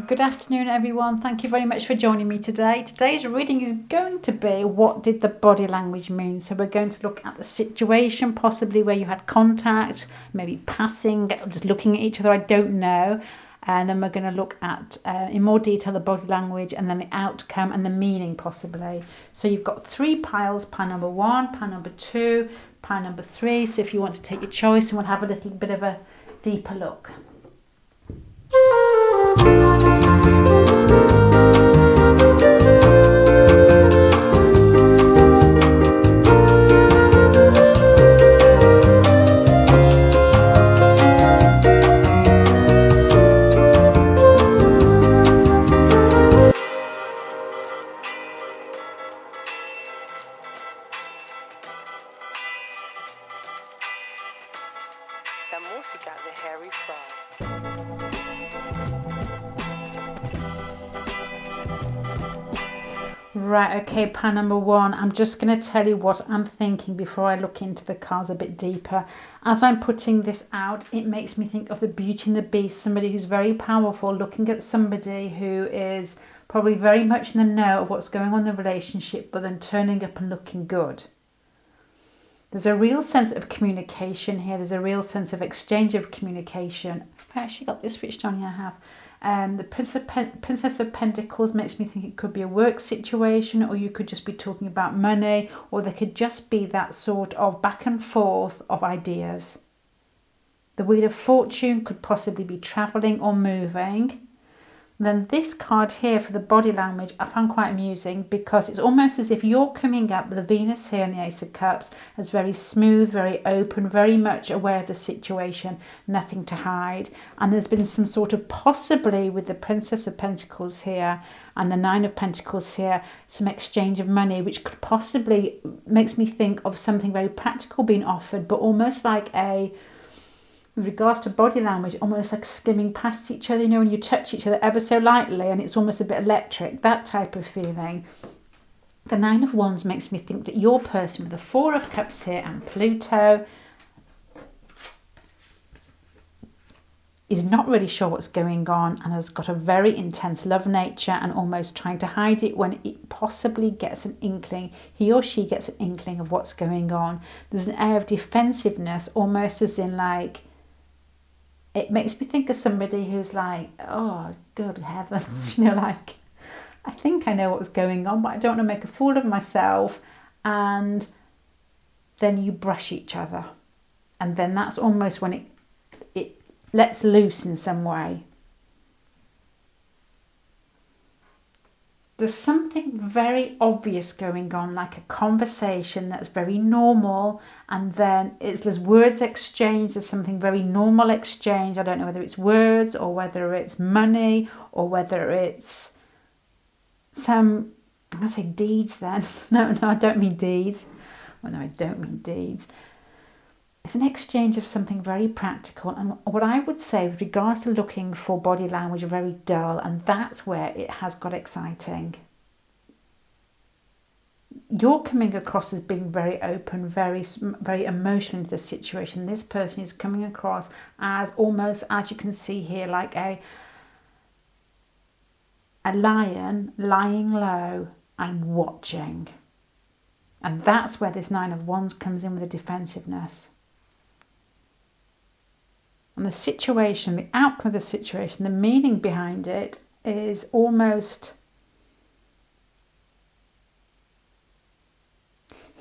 Good afternoon, everyone. Thank you very much for joining me today. Today's reading is going to be what did the body language mean? So we're going to look at the situation, possibly where you had contact, maybe passing, just looking at each other, I don't know. And then we're going to look at, in more detail, the body language and then the outcome and the meaning, possibly. So you've got 3 piles, pile number 1, pile number 2, pile number 3. So if you want to take your choice, and we'll have a little bit of a deeper look. La música de Harry Fraud. Right, okay, pile number 1. I'm just going to tell you what I'm thinking before I look into the cards a bit deeper. As I'm putting this out, it makes me think of the Beauty and the Beast, somebody who's very powerful, looking at somebody who is probably very much in the know of what's going on in the relationship, but then turning up and looking good. There's a real sense of communication here. There's a real sense of exchange of communication. I've actually got this switched on here, I have. The Princess of Pentacles makes me think it could be a work situation, or you could just be talking about money, or there could just be that sort of back and forth of ideas. The Wheel of Fortune could possibly be travelling or moving. And then this card here for the body language I found quite amusing, because it's almost as if you're coming up with the Venus here and the Ace of Cups as very smooth, very open, very much aware of the situation, nothing to hide. And there's been some sort of, possibly with the Princess of Pentacles here and the Nine of Pentacles here, some exchange of money, which could possibly, makes me think of something very practical being offered, but almost like a, with regards to body language, almost like skimming past each other, you know, when you touch each other ever so lightly and it's almost a bit electric, that type of feeling. The Nine of Wands makes me think that your person with the Four of Cups here and Pluto is not really sure what's going on and has got a very intense love nature and almost trying to hide it when it possibly gets an inkling, he or she gets an inkling of what's going on. There's an air of defensiveness, almost as in like, it makes me think of somebody who's like, oh, good heavens, you know, like, I think I know what's going on, but I don't want to make a fool of myself. And then you brush each other. And then that's almost when it lets loose in some way. There's something very obvious going on, like a conversation that's very normal, and then there's words exchanged, there's something very normal exchange. I don't know whether it's words or whether it's money or whether it's some, I'm going to say deeds then. No, I don't mean deeds. Well, no, I don't mean deeds. It's an exchange of something very practical, and what I would say with regards to looking for body language, very dull, and that's where it has got exciting. You're coming across as being very open, very emotional into the situation. This person is coming across as almost, as you can see here, like a lion lying low and watching. And that's where this Nine of Wands comes in with the defensiveness. And the situation, the outcome of the situation, the meaning behind it is almost,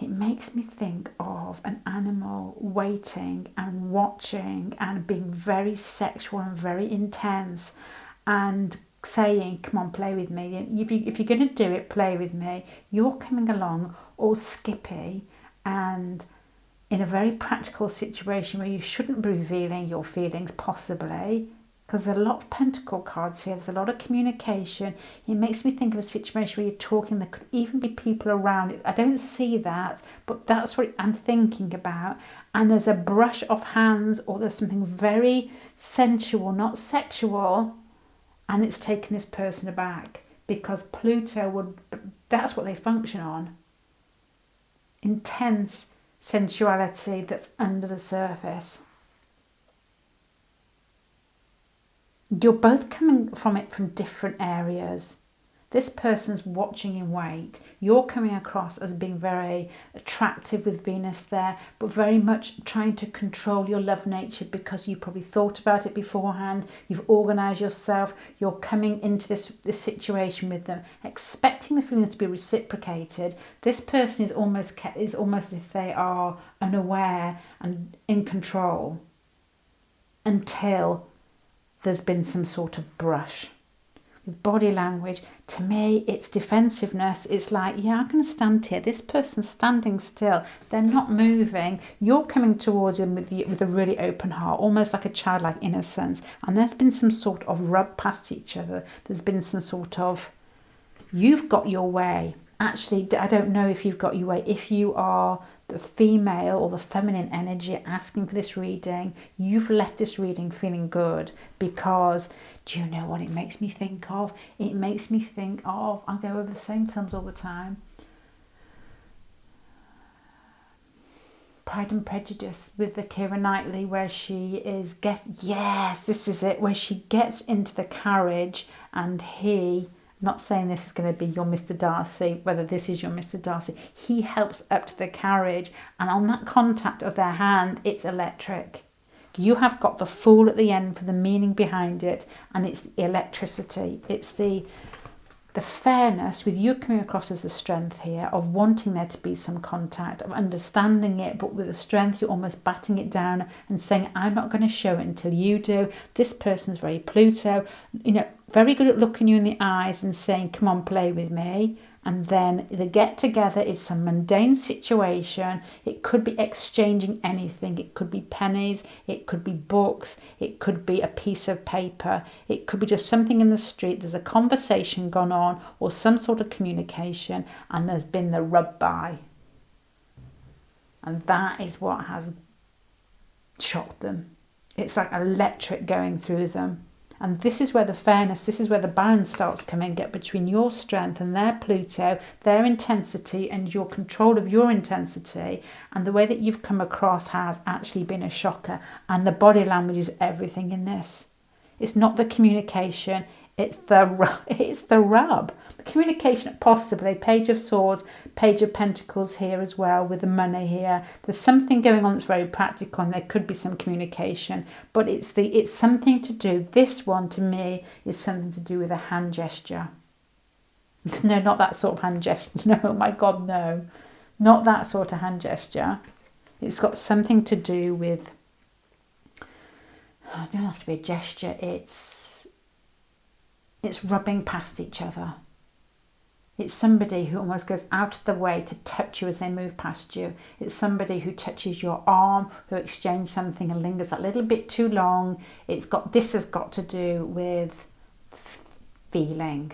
it makes me think of an animal waiting and watching and being very sexual and very intense and saying, come on, play with me. If you're going to do it, play with me. You're coming along all skippy and in a very practical situation where you shouldn't be revealing your feelings, possibly, because there's a lot of pentacle cards here, there's a lot of communication. It makes me think of a situation where you're talking, there could even be people around it. I don't see that, but that's what I'm thinking about. And there's a brush of hands, or there's something very sensual, not sexual, and it's taken this person aback, because Pluto would, that's what they function on. Intense sensuality that's under the surface. You're both coming from it from different areas. This person's watching in wait. You're coming across as being very attractive with Venus there, but very much trying to control your love nature because you probably thought about it beforehand. You've organised yourself. You're coming into this situation with them, expecting the feelings to be reciprocated. This person is almost as if they are unaware and in control until there's been some sort of brush. With body language, to me, it's defensiveness. It's like, yeah, I can stand here. This person's standing still. They're not moving. You're coming towards them with a really open heart, almost like a childlike innocence. And there's been some sort of rub past each other. There's been some sort of, you've got your way. Actually, I don't know if you've got your way. If you are the female or the feminine energy asking for this reading, you've left this reading feeling good because, do you know what it makes me think of? It makes me think of, I go over the same films all the time. Pride and Prejudice with the Keira Knightley, where she is yes, this is it, where she gets into the carriage and he, not saying this is going to be your Mr. Darcy, whether this is your Mr. Darcy, he helps up to the carriage, and on that contact of their hand, it's electric. You have got the Fool at the end for the meaning behind it, and it's the electricity. It's the fairness with you coming across as the strength here of wanting there to be some contact, of understanding it, but with the strength you're almost batting it down and saying, I'm not going to show it until you do. This person's very Pluto, very good at looking you in the eyes and saying, come on, play with me. And then the get together is some mundane situation. It could be exchanging anything. It could be pennies. It could be books. It could be a piece of paper. It could be just something in the street. There's a conversation gone on or some sort of communication, and there's been the rub by. And that is what has shocked them. It's like electric going through them. And this is where the fairness, this is where the balance starts coming, get between your strength and their Pluto, their intensity and your control of your intensity. And the way that you've come across has actually been a shocker. And the body language is everything in this. It's not the communication, it's the rub. The communication, possibly, Page of Swords, Page of Pentacles here as well, with the money here. There's something going on that's very practical, and there could be some communication, but it's something to do. This one, to me, is something to do with a hand gesture. No, not that sort of hand gesture. No, my God, no. Not that sort of hand gesture. It's got something to do with, it doesn't have to be a gesture, it's rubbing past each other. It's somebody who almost goes out of the way to touch you as they move past you. It's somebody who touches your arm, who exchanges something and lingers that little bit too long. This has got to do with feeling,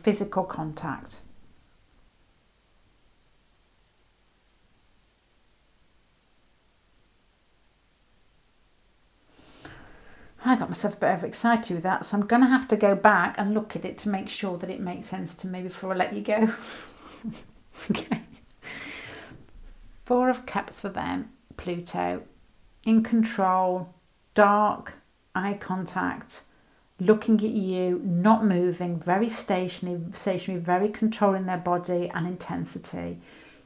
physical contact. I got myself a bit overexcited with that, so I'm going to have to go back and look at it to make sure that it makes sense to me before I let you go. Okay. 4 of Cups for them, Pluto. In control, dark, eye contact, looking at you, not moving, very stationary, very controlling their body and intensity.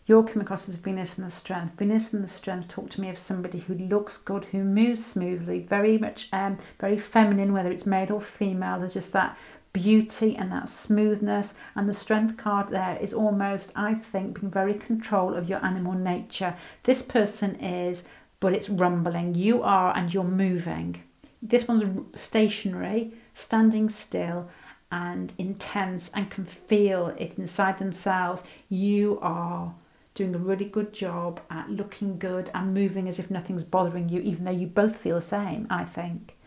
You're coming across as Venus and the Strength. Venus and the Strength talk to me of somebody who looks good, who moves smoothly, very much, very feminine, whether it's male or female. There's just that beauty and that smoothness. And the Strength card there is almost, I think, being very control of your animal nature. This person is, but it's rumbling. You are, and you're moving. This one's stationary, standing still, and intense, and can feel it inside themselves. You are doing a really good job at looking good and moving as if nothing's bothering you, even though you both feel the same, I think.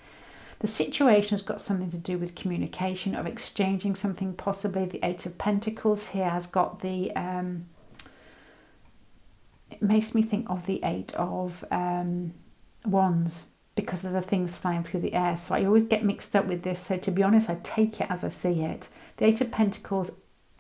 The situation has got something to do with communication, of exchanging something, possibly. The 8 of Pentacles here has got the, it makes me think of the 8 of Wands, because of the things flying through the air. So I always get mixed up with this. So to be honest, I take it as I see it. The 8 of Pentacles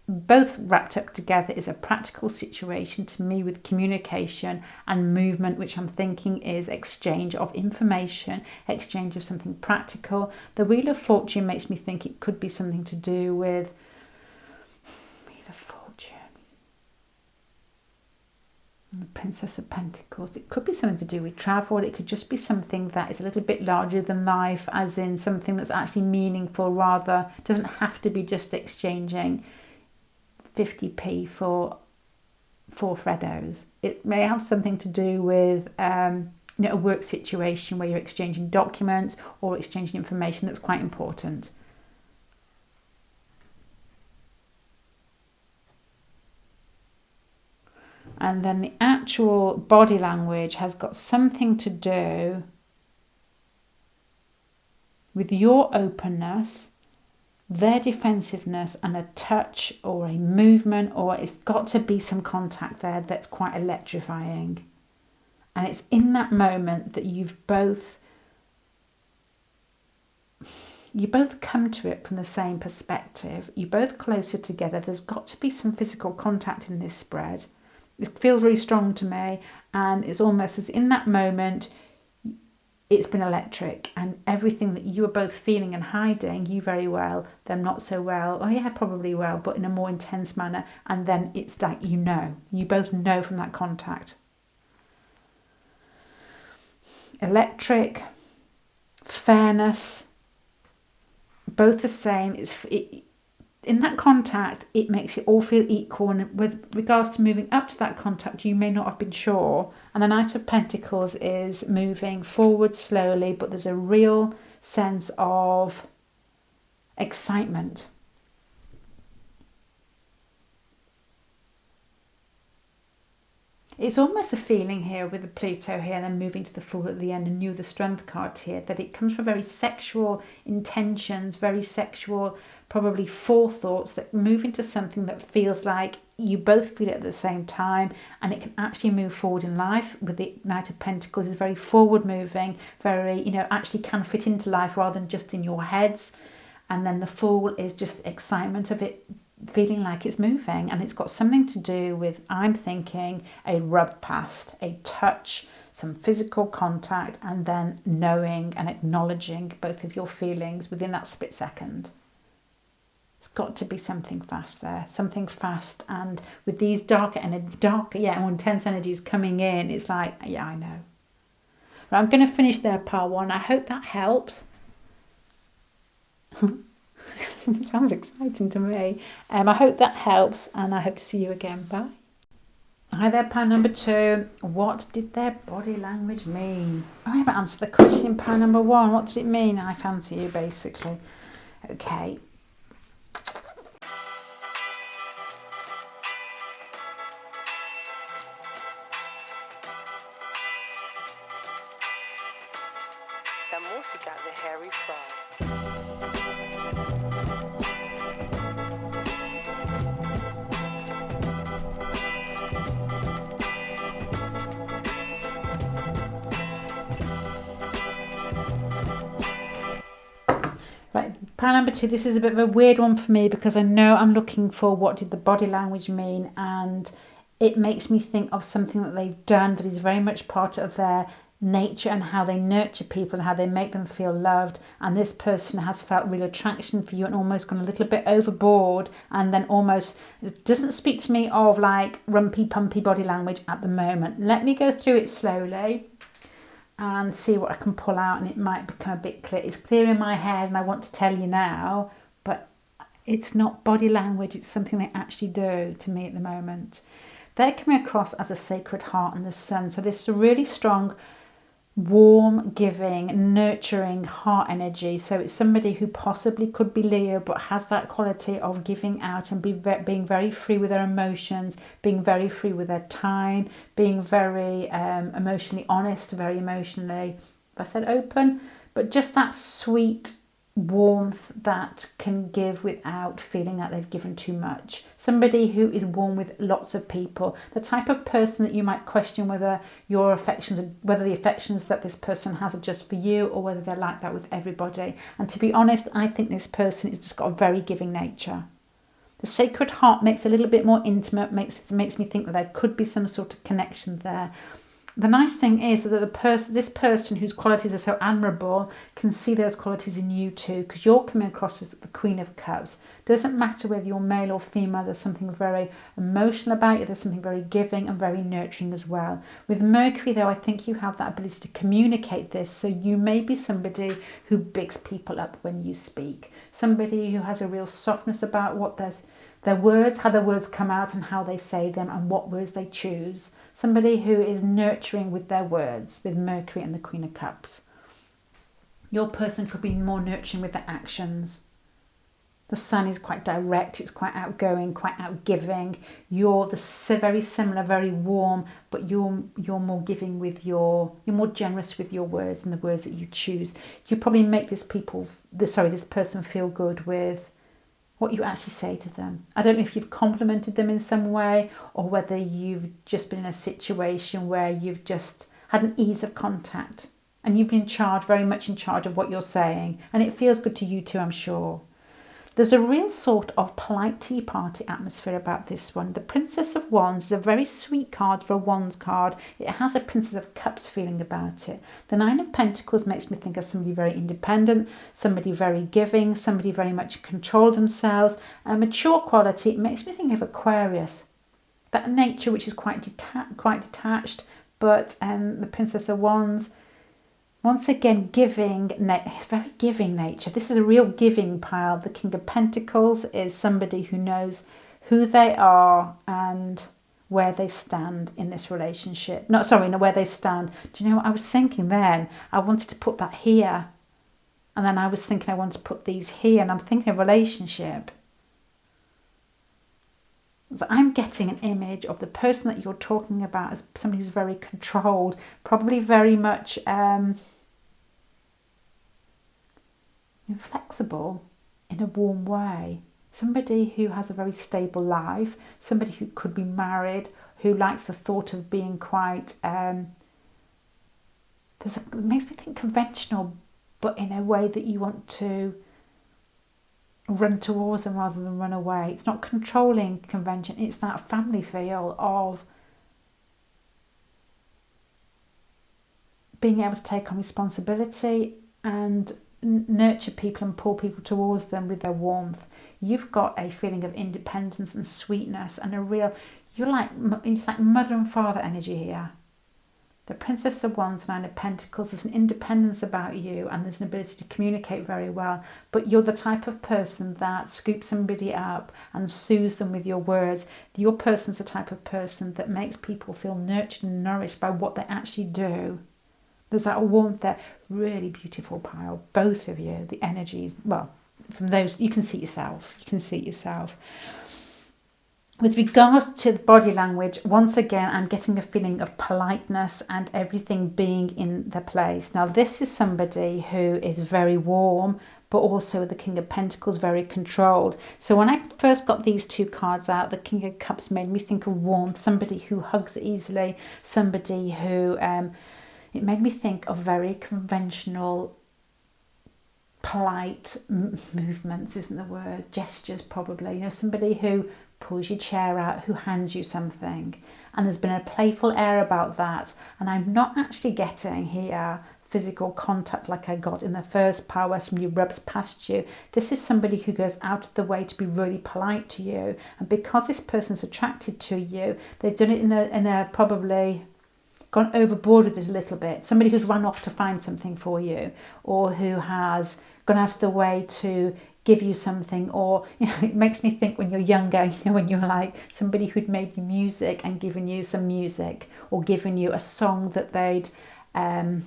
both wrapped up together is a practical situation to me with communication and movement, which I'm thinking is exchange of information, exchange of something practical. The Wheel of Fortune makes me think it could be something to do with Wheel of Fortune and the Princess of Pentacles. It could be something to do with travel. It could just be something that is a little bit larger than life, as in something that's actually meaningful, rather doesn't have to be just exchanging 50p for 4 Freddos. It may have something to do with a work situation where you're exchanging documents or exchanging information that's quite important. And then the actual body language has got something to do with your openness, their defensiveness, and a touch or a movement, or it's got to be some contact there that's quite electrifying. And it's in that moment that you both come to it from the same perspective. You're both closer together. There's got to be some physical contact in this spread. It feels very strong to me, and it's almost as in that moment it's been electric, and everything that you are both feeling and hiding, you very well, them not so well, oh yeah, probably well, but in a more intense manner, and then it's like you both know from that contact. Electric, fairness, both the same. In that contact, it makes it all feel equal, and with regards to moving up to that contact, you may not have been sure. And the Knight of Pentacles is moving forward slowly, but there's a real sense of excitement. It's almost a feeling here with the Pluto here and then moving to the Fool at the end, and the Strength card here, that it comes from very sexual intentions, very sexual, probably forethoughts that move into something that feels like you both feel it at the same time, and it can actually move forward in life. With the Knight of Pentacles is very forward moving, very, actually can fit into life rather than just in your heads. And then the Fool is just excitement of it feeling like it's moving, and it's got something to do with, I'm thinking, a rub past, a touch, some physical contact, and then knowing and acknowledging both of your feelings within that split second. It's got to be something fast there, something fast. And with these darker, more intense energies coming in, it's like, yeah, I know. But I'm going to finish there, part 1. I hope that helps. Sounds exciting to me. I hope that helps, and I hope to see you again. Bye. Hi there, pile number 2. What did their body language mean? I haven't answered the question in pile number 1. What did it mean? I fancy you, basically. Okay. La música de Harry Frog. Right, pile number 2, this is a bit of a weird one for me because I know I'm looking for what did the body language mean, and it makes me think of something that they've done that is very much part of their nature and how they nurture people and how they make them feel loved. And this person has felt real attraction for you and almost gone a little bit overboard, and then almost, it doesn't speak to me of like rumpy pumpy body language at the moment. Let me go through it slowly and see what I can pull out, and it might become a bit clear. It's clear in my head and I want to tell you now, but it's not body language, it's something they actually do to me at the moment. They're coming across as a Sacred Heart and the Sun. So this is a really strong, warm, giving, nurturing heart energy. So it's somebody who possibly could be Leo, but has that quality of giving out and being very free with their emotions, being very free with their time, being very emotionally honest, very emotionally, if I said open, but just that sweet warmth that can give without feeling like they've given too much. Somebody who is warm with lots of people, the type of person that you might question whether your affections, whether the affections that this person has are just for you or whether they're like that with everybody. And to be honest, I think this person has just got a very giving nature. The Sacred Heart makes it a little bit more intimate, makes me think that there could be some sort of connection there. The nice thing is that this person whose qualities are so admirable can see those qualities in you too, because you're coming across as the Queen of Cups. Doesn't matter whether you're male or female, there's something very emotional about you, there's something very giving and very nurturing as well. With Mercury though, I think you have that ability to communicate this, so you may be somebody who bigs people up when you speak, somebody who has a real softness about what their words, how their words come out and how they say them and what words they choose. Somebody who is nurturing with their words, with Mercury and the Queen of Cups. Your person could be more nurturing with their actions. The Sun is quite direct, it's quite outgoing, quite outgiving. You're very similar, very warm, but you're more giving with you're more generous with your words and the words that you choose. You probably make this person feel good with what you actually say to them. I don't know if you've complimented them in some way or whether you've just been in a situation where you've just had an ease of contact and you've been very much in charge of what you're saying, and it feels good to you too, I'm sure. There's a real sort of polite tea party atmosphere about this one. The Princess of Wands is a very sweet card for a Wands card. It has a Princess of Cups feeling about it. The Nine of Pentacles makes me think of somebody very independent, somebody very giving, somebody very much in control of themselves. A mature quality, it makes me think of Aquarius. That nature which is quite detached, but the Princess of Wands, once again, very giving nature. This is a real giving pile. The King of Pentacles is somebody who knows who they are and where they stand in this relationship. Where they stand. Do you know what I was thinking then? I wanted to put that here. And then I was thinking I want to put these here. And I'm thinking of relationship. So I'm getting an image of the person that you're talking about as somebody who's very controlled, probably very much inflexible in a warm way. Somebody who has a very stable life, somebody who could be married, who likes the thought of being quite, it makes me think conventional, but in a way that you want to run towards them rather than run away. It's not controlling convention, it's that family feel of being able to take on responsibility and nurture people and pull people towards them with their warmth. You've got a feeling of independence and sweetness and it's like mother and father energy here. The Princess of Wands, Nine of Pentacles, there's an independence about you and there's an ability to communicate very well, but you're the type of person that scoops somebody up and soothes them with your words. Your person's the type of person that makes people feel nurtured and nourished by what they actually do. There's that warmth there. Really beautiful pile, both of you. The energies, well, from those, you can see yourself. With regards to the body language, once again, I'm getting a feeling of politeness and everything being in their place. Now, this is somebody who is very warm, but also the King of Pentacles, very controlled. So when I first got these two cards out, the King of Cups made me think of warmth, somebody who hugs easily, somebody who, it made me think of very conventional, polite movements, isn't the word, gestures probably, somebody who pulls your chair out, who hands you something, and there's been a playful air about that, and I'm not actually getting here physical contact like I got in the first pile where somebody rubs past you. This is somebody who goes out of the way to be really polite to you, and because this person's attracted to you, they've done it in a probably gone overboard with it a little bit. Somebody who's run off to find something for you, or who has gone out of the way to give you something, or it makes me think when you're younger, when you're like somebody who'd made you music and given you some music, or given you a song that they'd so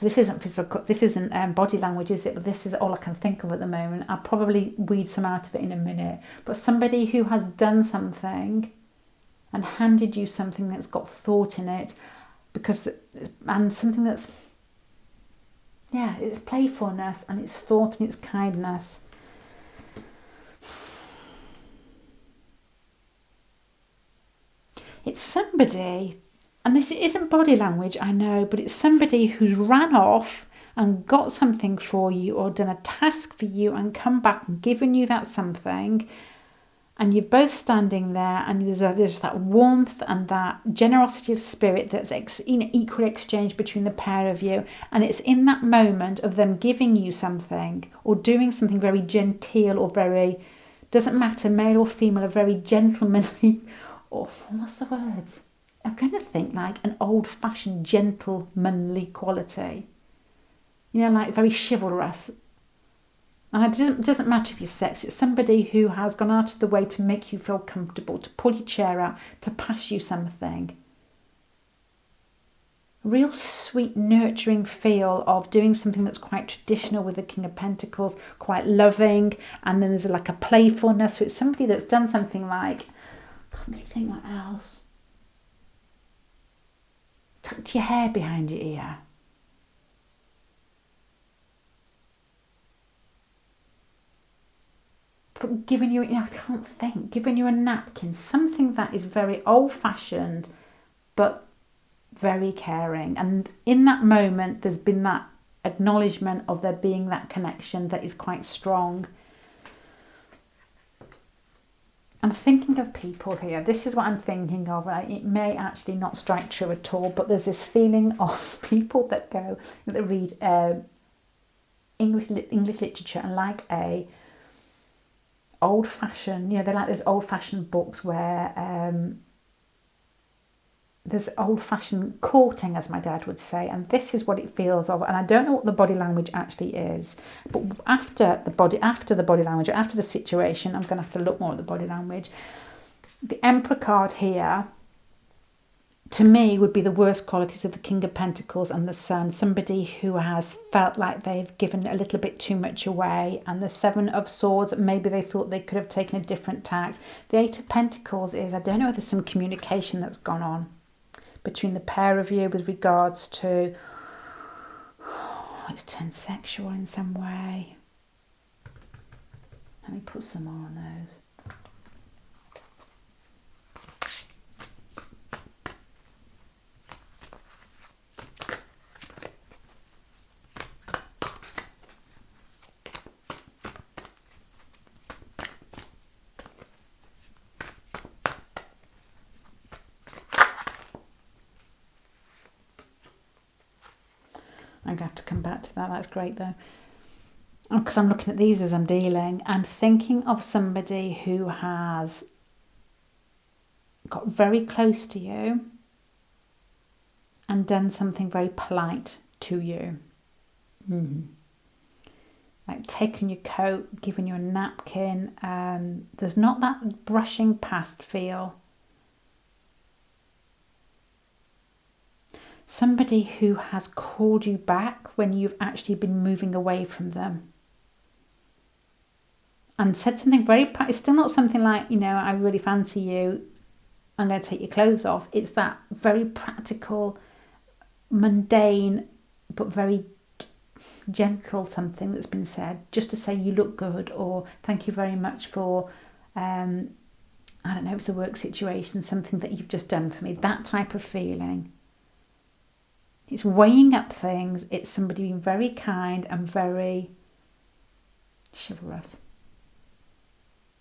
this isn't physical, this isn't body language, is it? But this is all I can think of at the moment. I'll probably weed some out of it in a minute. But somebody who has done something and handed you something that's got thought in it, and something that's, it's playfulness and it's thought and it's kindness. It's somebody, and this isn't body language, I know, but it's somebody who's ran off and got something for you or done a task for you and come back and given you that something, And you're both standing there, and there's that warmth and that generosity of spirit that's equally exchanged between the pair of you. And it's in that moment of them giving you something or doing something very genteel or very, doesn't matter, male or female, a very gentlemanly, or what's the words? I'm going to think like an old-fashioned gentlemanly quality. You know, like very chivalrous. And it doesn't matter if you're sex, it's somebody who has gone out of the way to make you feel comfortable, to pull your chair out, to pass you something. A real sweet, nurturing feel of doing something that's quite traditional with the King of Pentacles, quite loving, and then there's like a playfulness. So it's somebody that's done something like, I can't really think what else. Tucked your hair behind your ear. Giving you, I can't think, giving you a napkin, something that is very old-fashioned but very caring. And in that moment there's been that acknowledgement of there being that connection that is quite strong. I'm thinking of people here. This is what I'm thinking of. It may actually not strike true at all, but there's this feeling of people that read English literature and like a old-fashioned, they're like those old-fashioned books where there's old-fashioned courting, as my dad would say, and this is what it feels of. And I don't know what the body language actually is, but after the body language, or after the situation, I'm going to have to look more at the body language. The Emperor card here, to me, would be the worst qualities of the King of Pentacles and the Sun. Somebody who has felt like they've given a little bit too much away. And the Seven of Swords, maybe they thought they could have taken a different tact. The Eight of Pentacles is, I don't know if there's some communication that's gone on between the pair of you with regards to, it's turned sexual in some way. Let me put some more on those. I'm going to have to come back to that. That's great though. Because I'm looking at these as I'm dealing. I'm thinking of somebody who has got very close to you and done something very polite to you. Like taking your coat, giving you a napkin. There's not that brushing past feel. Somebody who has called you back when you've actually been moving away from them. And said something very, it's still not something like, I really fancy you, I'm going to take your clothes off. It's that very practical, mundane, but very gentle something that's been said, just to say you look good, or thank you very much for, I don't know, it's a work situation, something that you've just done for me, that type of feeling. It's weighing up things. It's somebody being very kind and very chivalrous.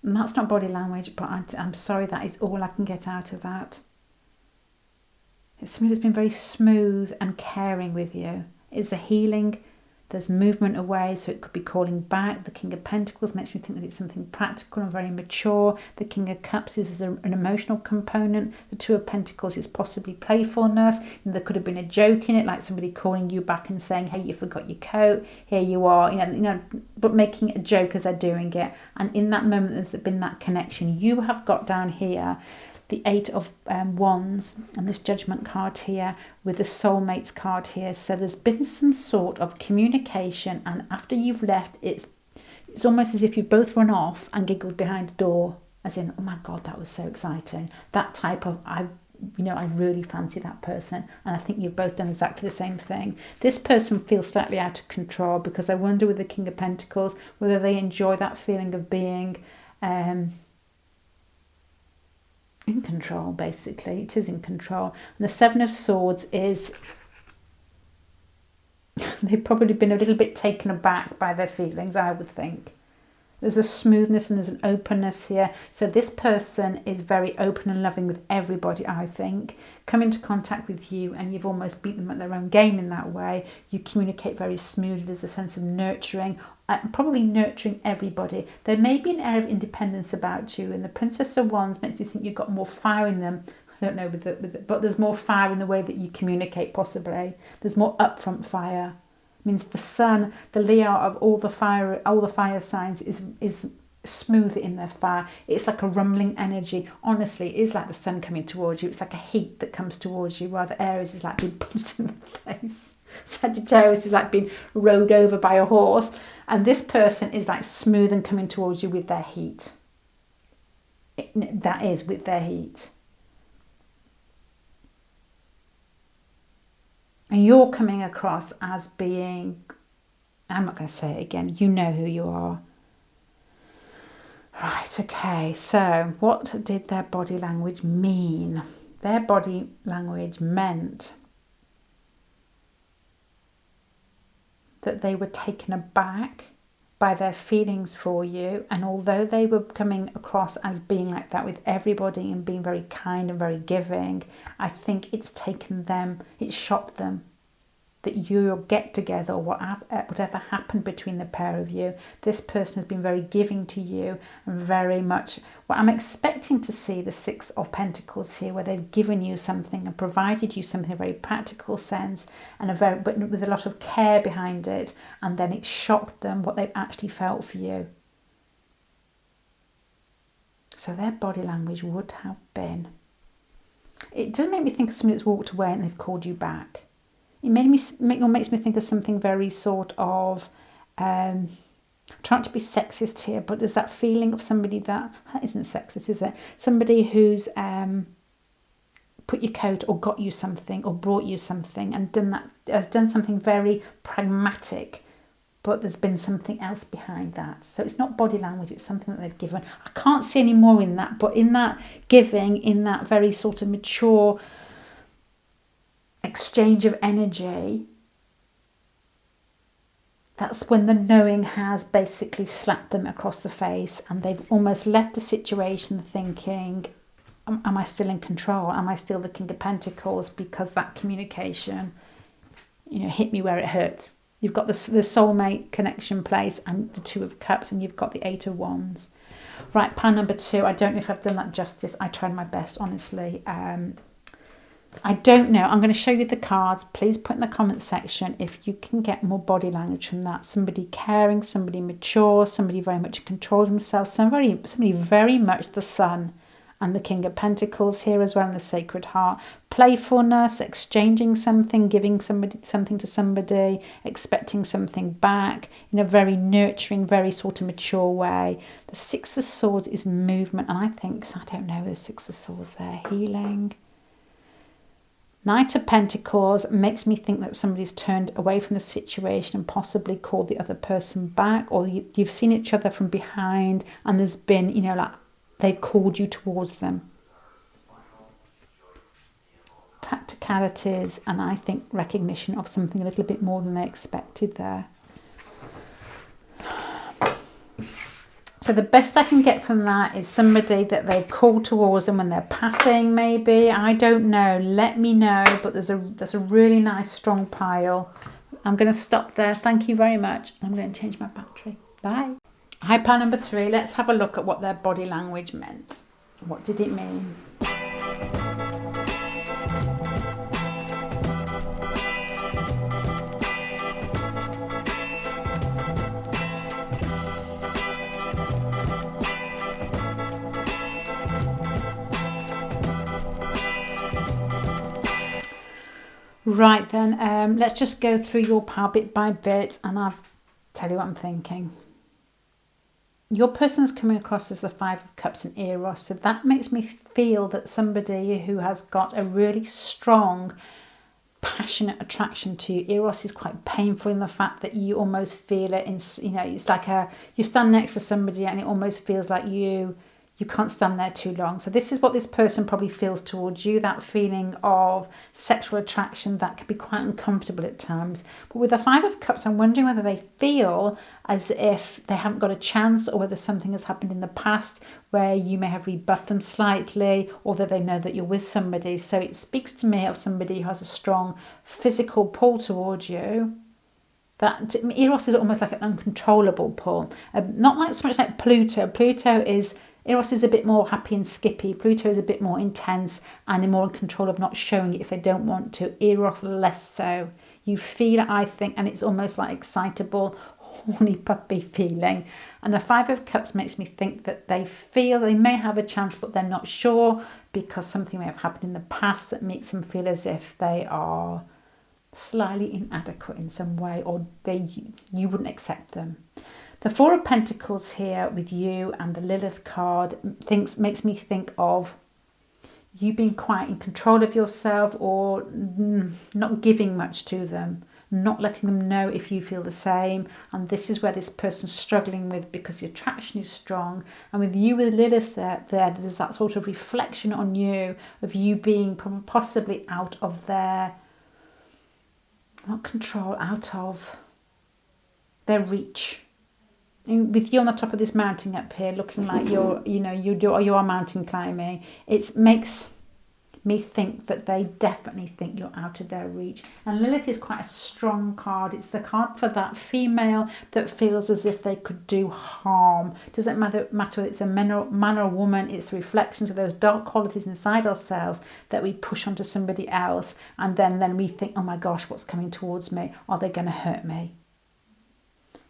And that's not body language, but I'm sorry, that is all I can get out of that. It's somebody that's been very smooth and caring with you. It's a healing. There's movement away, so it could be calling back. The King of Pentacles makes me think that it's something practical and very mature. The King of Cups is an emotional component. The Two of Pentacles is possibly playfulness. There could have been a joke in it, like somebody calling you back and saying, hey, you forgot your coat, here you are, but making a joke as they're doing it. And in that moment, there's been that connection. You have got down here the Eight of Wands and this Judgment card here with the Soulmates card here. So there's been some sort of communication, and after you've left, it's almost as if you've both run off and giggled behind a door, as in, oh my God, that was so exciting. That type of, I really fancy that person, and I think you've both done exactly the same thing. This person feels slightly out of control, because I wonder with the King of Pentacles whether they enjoy that feeling of being in control. Basically, it is in control. And the Seven of Swords is, they've probably been a little bit taken aback by their feelings, I would think. There's a smoothness and there's an openness here. So this person is very open and loving with everybody, I think. Come into contact with you and you've almost beat them at their own game in that way. You communicate very smoothly. There's a sense of nurturing, probably nurturing everybody. There may be an air of independence about you, and the Princess of Wands makes you think you've got more fire in them. I don't know, but there's more fire in the way that you communicate, possibly. There's more upfront fire. Means the sun, the Leo of all the fire signs is smooth in their fire. It's like a rumbling energy. Honestly, it is like the sun coming towards you. It's like a heat that comes towards you, while the Aries is like being punched in the face. Sagittarius is like being rode over by a horse, and this person is like smooth and coming towards you with their heat. That is, with their heat. And you're coming across as being, I'm not going to say it again, you know who you are. Right, okay, so what did their body language mean? Their body language meant that they were taken aback by their feelings for you, and although they were coming across as being like that with everybody and being very kind and very giving, I think it's shocked them that your get together, or whatever happened between the pair of you, this person has been very giving to you and very much, well, I'm expecting to see the Six of Pentacles here, where they've given you something and provided you something in a very practical sense, and but with a lot of care behind it, and then it shocked them what they've actually felt for you. So their body language would have been, it does make me think of somebody that's walked away and they've called you back. It makes me think of something very sort of, trying to be sexist here, but there's that feeling of somebody that isn't sexist, is it? Somebody who's put your coat or got you something or brought you something and has done something very pragmatic, but there's been something else behind that. So it's not body language, it's something that they've given. I can't see any more in that, but in that giving, in that very sort of mature exchange of energy, that's when the knowing has basically slapped them across the face, and they've almost left the situation thinking, am I still in control? Am I still the King of Pentacles? Because that communication, hit me where it hurts. You've got the soulmate connection place and the Two of Cups, and you've got the Eight of Wands. Right, pile number 2. I don't know if I've done that justice. I tried my best, honestly. I don't know. I'm going to show you the cards. Please put in the comment section if you can get more body language from that. Somebody caring, somebody mature, somebody very much in control of themselves, somebody very much the Sun and the King of Pentacles here as well, in the Sacred Heart. Playfulness, exchanging something, giving something to somebody, expecting something back in a very nurturing, very sort of mature way. The Six of Swords is movement, and I don't know, the Six of Swords there, healing. Knight of Pentacles makes me think that somebody's turned away from the situation and possibly called the other person back, or you've seen each other from behind and there's been, like they've called you towards them. Practicalities, and I think recognition of something a little bit more than they expected there. So the best I can get from that is somebody that they've called towards them when they're passing, maybe. I don't know. Let me know. But there's a really nice strong pile. I'm going to stop there. Thank you very much. I'm going to change my battery. Bye. Hi, pile number 3. Let's have a look at what their body language meant. What did it mean? Right then, let's just go through your pile bit by bit, and I'll tell you what I'm thinking. Your person's coming across as the Five of Cups and Eros, so that makes me feel that somebody who has got a really strong, passionate attraction to you. Eros is quite painful in the fact that you almost feel it. It's like you stand next to somebody and it almost feels like you've You can't stand there too long. So this is what this person probably feels towards you, that feeling of sexual attraction that can be quite uncomfortable at times. But with the Five of Cups, I'm wondering whether they feel as if they haven't got a chance, or whether something has happened in the past where you may have rebuffed them slightly, or that they know that you're with somebody. So it speaks to me of somebody who has a strong physical pull towards you. That Eros is almost like an uncontrollable pull. Not like so much like Pluto. Eros is a bit more happy and skippy. Pluto is a bit more intense and more in control of not showing it if they don't want to. Eros less so. You feel it, I think, and it's almost like excitable, horny puppy feeling. And the Five of Cups makes me think that they feel they may have a chance, but they're not sure because something may have happened in the past that makes them feel as if they are slightly inadequate in some way, or you wouldn't accept them. The Four of Pentacles here with you and the Lilith card makes me think of you being quite in control of yourself, or not giving much to them, not letting them know if you feel the same. And this is where this person's struggling with, because the attraction is strong. And with you with Lilith there's that sort of reflection on you of you being possibly out of their, not control, out of their reach. With you on the top of this mountain up here, looking like you are mountain climbing, it makes me think that they definitely think you're out of their reach. And Lilith is quite a strong card. It's the card for that female that feels as if they could do harm. Doesn't matter whether it's a man or a woman. It's reflections of those dark qualities inside ourselves that we push onto somebody else, and then we think, oh my gosh, what's coming towards me? Are they going to hurt me?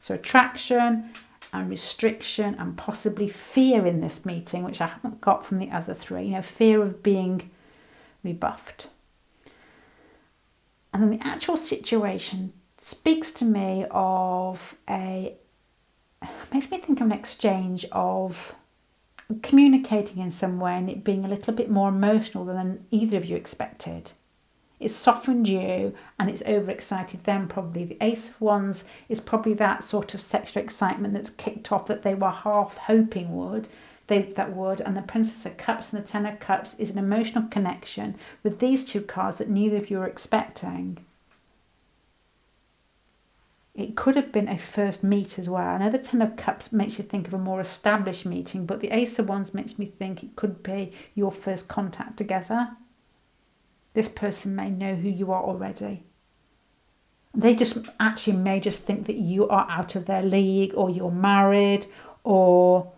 So attraction and restriction and possibly fear in this meeting, which I haven't got from the other three. Fear of being rebuffed. And then the actual situation speaks to me of makes me think of an exchange of communicating in some way, and it being a little bit more emotional than either of you expected. It's softened you and it's overexcited them probably. The Ace of Wands is probably that sort of sexual excitement that's kicked off that they were half hoping would. And the Princess of Cups and the Ten of Cups is an emotional connection with these two cards that neither of you are expecting. It could have been a first meet as well. I know the Ten of Cups makes you think of a more established meeting, but the Ace of Wands makes me think it could be your first contact together. This person may know who you are already. They may just think that you are out of their league, or you're married, or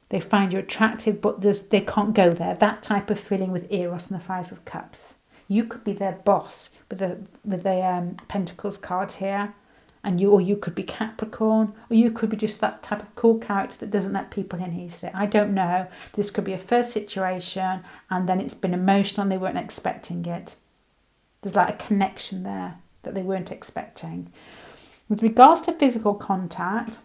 they find you attractive, but they can't go there. That type of feeling with Eros and the Five of Cups. You could be their boss with the Pentacles card here, or you could be Capricorn, or you could be just that type of cool character that doesn't let people in easily. I don't know. This could be a first situation, and then it's been emotional and they weren't expecting it. There's like a connection there that they weren't expecting. With regards to physical contact,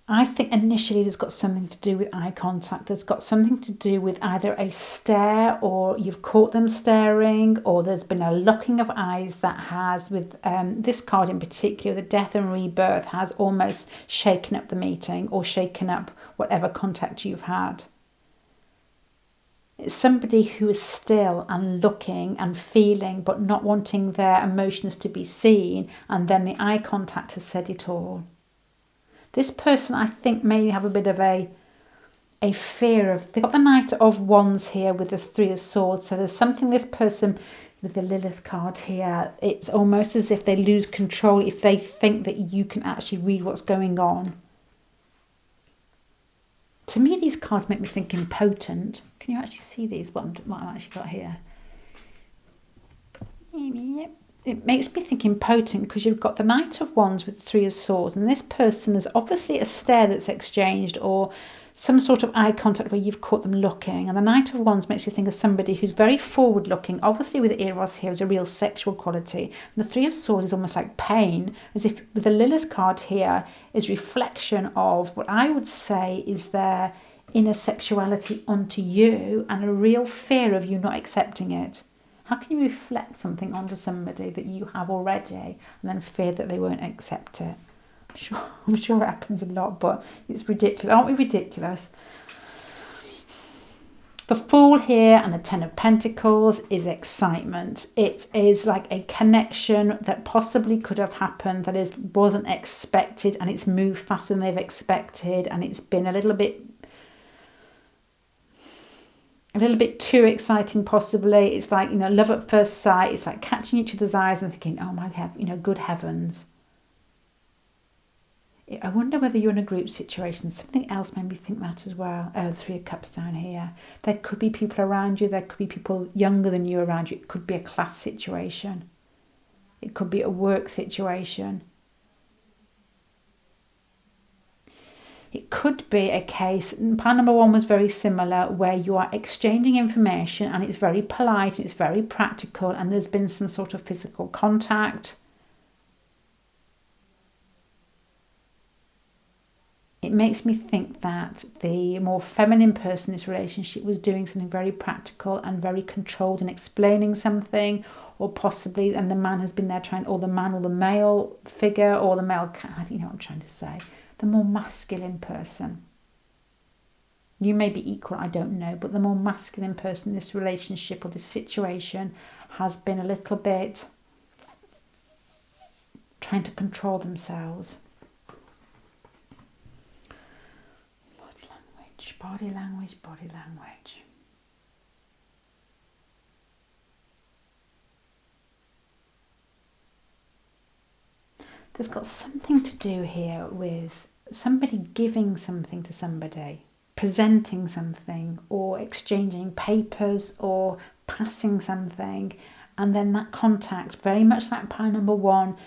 I think initially there's got something to do with eye contact. There's got something to do with either a stare, or you've caught them staring, or there's been a locking of eyes that has, with this card in particular, the Death and Rebirth, has almost shaken up the meeting or shaken up whatever contact you've had. It's somebody who is still and looking and feeling, but not wanting their emotions to be seen, and then the eye contact has said it all. This person, I think, may have a bit of a fear of... They've got the Knight of Wands here with the Three of Swords. So there's something this person, with the Lilith card here, it's almost as if they lose control if they think that you can actually read what's going on. To me, these cards make me think impotent. Can you actually see these? What I've actually got here. It makes me think impotent because you've got the Knight of Wands with Three of Swords, and this person is obviously a stare that's exchanged, or some sort of eye contact where you've caught them looking. And the Knight of Wands makes you think of somebody who's very forward looking. Obviously with Eros here is a real sexual quality. And the Three of Swords is almost like pain, as if with the Lilith card here is reflection of what I would say is their inner sexuality onto you, and a real fear of you not accepting it. How can you reflect something onto somebody that you have already and then fear that they won't accept it? I'm sure it happens a lot, but it's ridiculous. Aren't we ridiculous? The Fool here and the Ten of Pentacles is excitement. It is like a connection that possibly could have happened that wasn't expected, and it's moved faster than they've expected, and it's been a little bit too exciting possibly. It's like, love at first sight. It's like catching each other's eyes and thinking, oh my God, good heavens. I wonder whether you're in a group situation. Something else made me think that as well. Oh, Three of Cups down here. There could be people around you. There could be people younger than you around you. It could be a class situation. It could be a work situation. It could be a case, pile number 1 was very similar, where you are exchanging information and it's very polite, it's very practical, and there's been some sort of physical contact. It makes me think that the more feminine person in this relationship was doing something very practical and very controlled and explaining something, or possibly, and the man has been there trying, or the man or the male figure, or the male, you know what I'm trying to say, the more masculine person. You may be equal, I don't know, but the more masculine person in this relationship or this situation has been a little bit trying to control themselves. Body language, body language. There's got something to do here with somebody giving something to somebody, presenting something, or exchanging papers, or passing something, and then that contact, very much like pile number 1,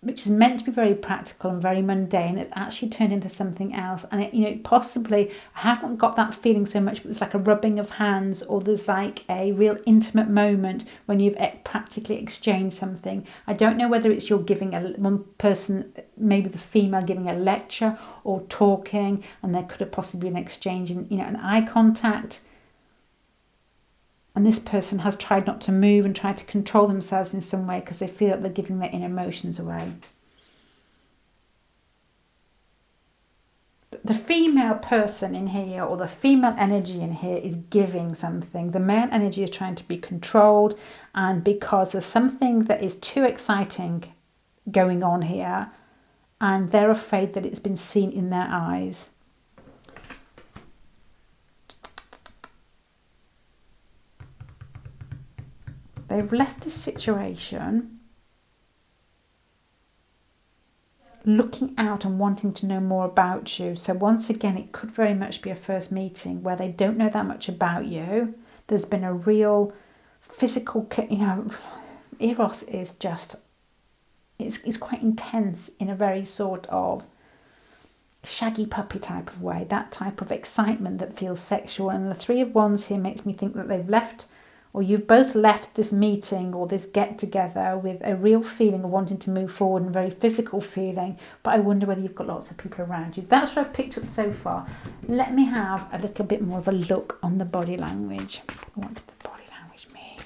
which is meant to be very practical and very mundane, it actually turned into something else. And it possibly, I haven't got that feeling so much, but there's like a rubbing of hands, or there's like a real intimate moment when you've practically exchanged something. I don't know whether it's you're giving one person, maybe the female, giving a lecture or talking, and there could have possibly been an exchange in, an eye contact. And this person has tried not to move and tried to control themselves in some way because they feel that they're giving their inner emotions away. The female person in here, or the female energy in here, is giving something. The male energy is trying to be controlled, and because there's something that is too exciting going on here, and they're afraid that it's been seen in their eyes. They've left the situation looking out and wanting to know more about you. So once again, it could very much be a first meeting where they don't know that much about you. There's been a real physical, Eros is just, it's quite intense in a very sort of shaggy puppy type of way, that type of excitement that feels sexual. And the Three of Wands here makes me think that they've left, or you've both left this meeting or this get together with a real feeling of wanting to move forward, and a very physical feeling, but I wonder whether you've got lots of people around you. That's what I've picked up so far. Let me have a little bit more of a look on the body language. What did the body language mean?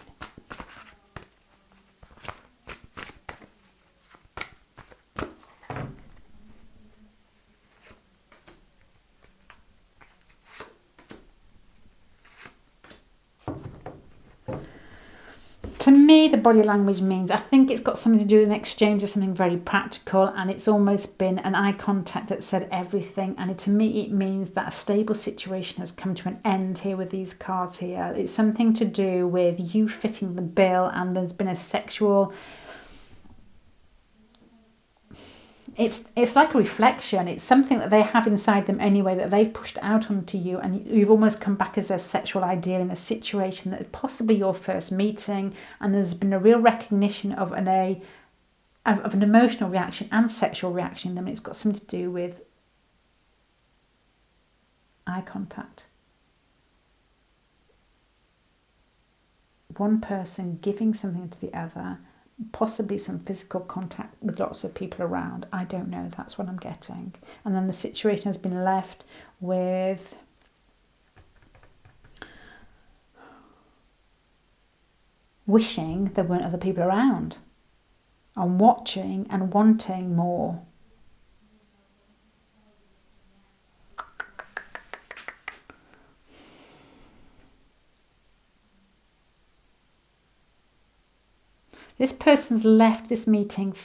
To me, the body language means, I think it's got something to do with an exchange of something very practical, and it's almost been an eye contact that said everything. And to me, it means that a stable situation has come to an end here with these cards here. It's something to do with you fitting the bill, and there's been a sexual... It's like a reflection. It's something that they have inside them anyway that they've pushed out onto you, and you've almost come back as their sexual ideal in a situation that is possibly your first meeting, and there's been a real recognition of an emotional reaction and sexual reaction in them. It's got something to do with eye contact. One person giving something to the other, possibly some physical contact with lots of people around. I don't know. That's what I'm getting. And then the situation has been left with wishing there weren't other people around, and watching and wanting more. This person's left this meeting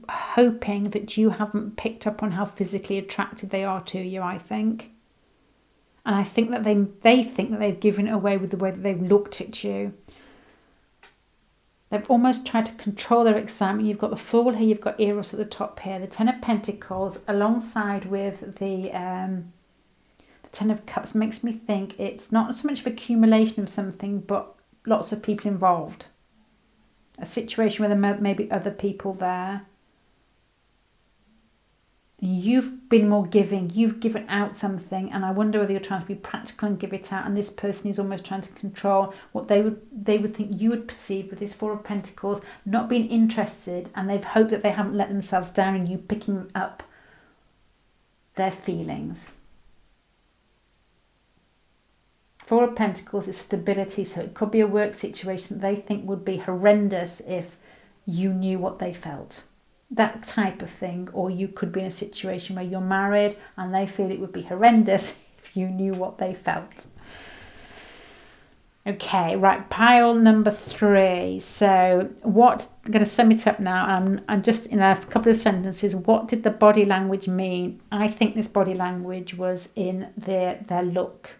hoping that you haven't picked up on how physically attracted they are to you, I think. And I think that they think that they've given it away with the way that they've looked at you. They've almost tried to control their excitement. You've got the Fool here, you've got Eros at the top here, the Ten of Pentacles alongside with the Ten of Cups makes me think it's not so much of accumulation of something, but lots of people involved. A situation where there may be other people there. You've been more giving. You've given out something, and I wonder whether you're trying to be practical and give it out. And this person is almost trying to control what they would think you would perceive with this Four of Pentacles, not being interested, and they've hoped that they haven't let themselves down, and you picking up their feelings. Four of Pentacles is stability, so it could be a work situation that they think would be horrendous if you knew what they felt. That type of thing. Or you could be in a situation where you're married and they feel it would be horrendous if you knew what they felt. Okay, right, pile number 3. So what, I'm going to sum it up now. I'm just in a couple of sentences. What did the body language mean? I think this body language was in their look.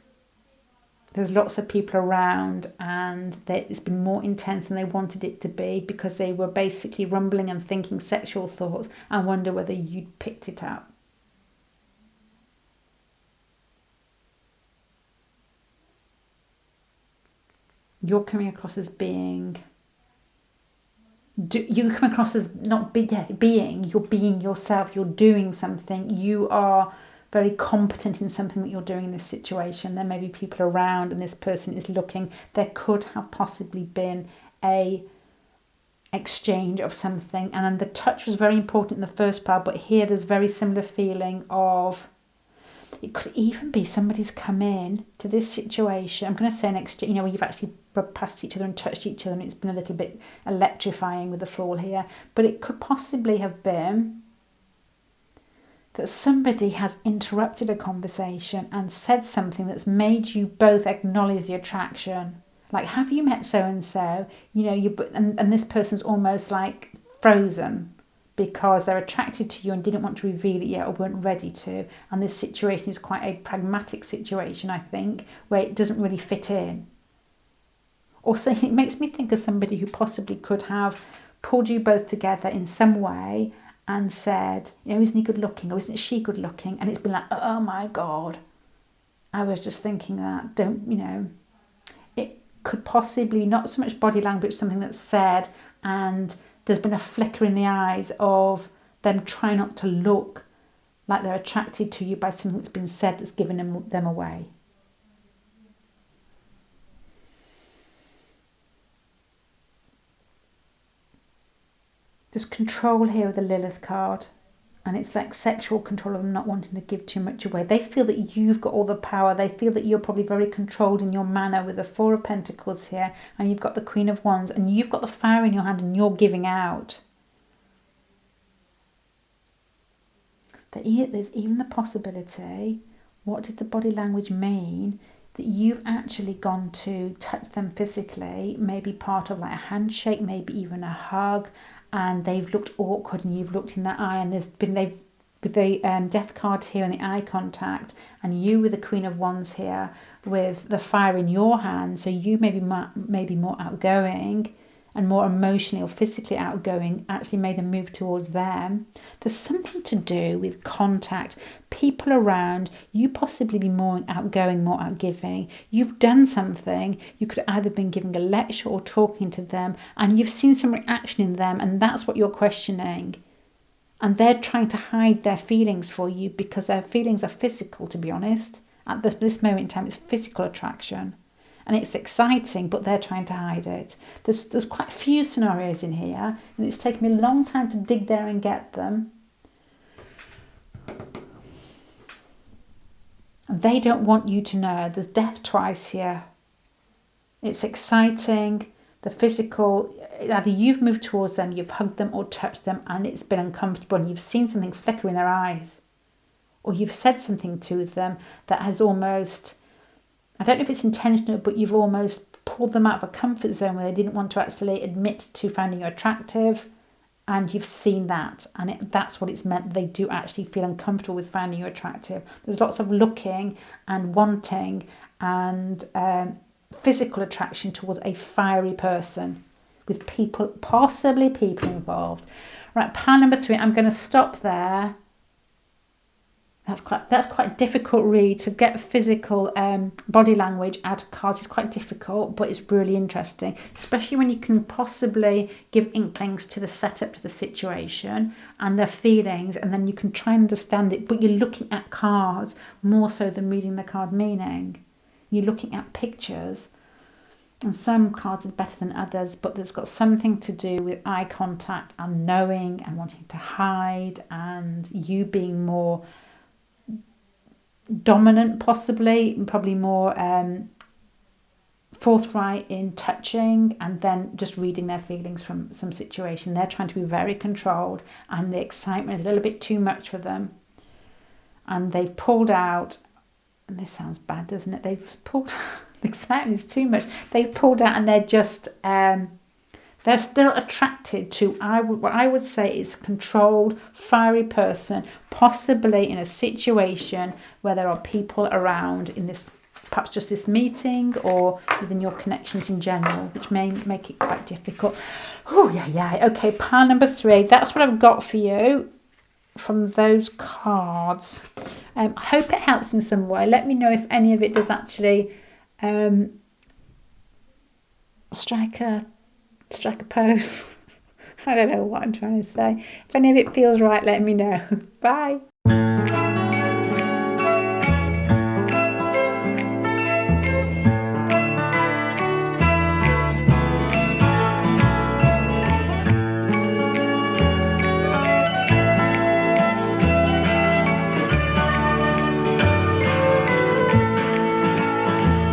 There's lots of people around, and it's been more intense than they wanted it to be because they were basically rumbling and thinking sexual thoughts. I wonder whether you'd picked it up. You're coming across as being... you come across as not being. You're being yourself. You're doing something. You are very competent in something that you're doing in this situation. There may be people around and this person is looking. There could have possibly been a exchange of something, and the touch was very important in the first part, but here there's very similar feeling of, it could even be somebody's come in to this situation. I'm going to say an exchange, where you've actually rubbed past each other and touched each other, and it's been a little bit electrifying with the Fool here, but it could possibly have been that somebody has interrupted a conversation and said something that's made you both acknowledge the attraction. Like, have you met so-and-so? And this person's almost like frozen because they're attracted to you and didn't want to reveal it yet or weren't ready to. And this situation is quite a pragmatic situation, I think, where it doesn't really fit in. Also, it makes me think of somebody who possibly could have pulled you both together in some way and said, isn't he good looking, or isn't she good looking? And it's been like, oh my God, I was just thinking that. It could possibly, not so much body language, something that's said, and there's been a flicker in the eyes of them trying not to look like they're attracted to you by something that's been said that's given them away. There's control here with the Lilith card, and it's like sexual control of them not wanting to give too much away. They feel that you've got all the power. They feel that you're probably very controlled in your manner with the Four of Pentacles here, and you've got the Queen of Wands, and you've got the fire in your hand and you're giving out. There's even the possibility, what did the body language mean? That you've actually gone to touch them physically, maybe part of like a handshake, maybe even a hug, and they've looked awkward and you've looked in their eye, and with the Death card here and the eye contact, and you with the Queen of Wands here with the fire in your hand, so you maybe more outgoing and more emotionally or physically outgoing, actually made a move towards them. There's something to do with contact, people around, you possibly be more outgoing, more outgiving. You've done something, you could have either been giving a lecture or talking to them, and you've seen some reaction in them, and that's what you're questioning. And they're trying to hide their feelings for you because their feelings are physical, to be honest. At this moment in time, it's physical attraction. And it's exciting, but they're trying to hide it. There's quite a few scenarios in here, and it's taken me a long time to dig there and get them. They don't want you to know. There's death twice here. It's exciting. The physical, either you've moved towards them, you've hugged them or touched them, and it's been uncomfortable, and you've seen something flicker in their eyes. Or you've said something to them that has almost... I don't know if it's intentional, but you've almost pulled them out of a comfort zone where they didn't want to actually admit to finding you attractive. And you've seen that, and that's what it's meant. They do actually feel uncomfortable with finding you attractive. There's lots of looking and wanting and physical attraction towards a fiery person with people, possibly people involved. Right, pile number 3. I'm going to stop there. That's quite difficult read. To get physical body language out of cards is quite difficult, but it's really interesting, especially when you can possibly give inklings to the setup to the situation and their feelings, and then you can try and understand it, but you're looking at cards more so than reading the card meaning. You're looking at pictures, and some cards are better than others, but there's got something to do with eye contact and knowing and wanting to hide, and you being more dominant, probably more forthright in touching, and then just reading their feelings from some situation. They're trying to be very controlled, and the excitement is a little bit too much for them, and they've pulled out, and this sounds bad, doesn't it? They've pulled the excitement is too much. They've pulled out, and they're just they're still attracted to what I would say is a controlled, fiery person, possibly in a situation where there are people around in this, perhaps just this meeting, or even your connections in general, which may make it quite difficult. Oh, yeah. Okay, pile number 3. That's what I've got for you from those cards. I hope it helps in some way. Let me know if any of it does actually strike a pose. I don't know what I'm trying to say. If any of it feels right, let me know. Bye.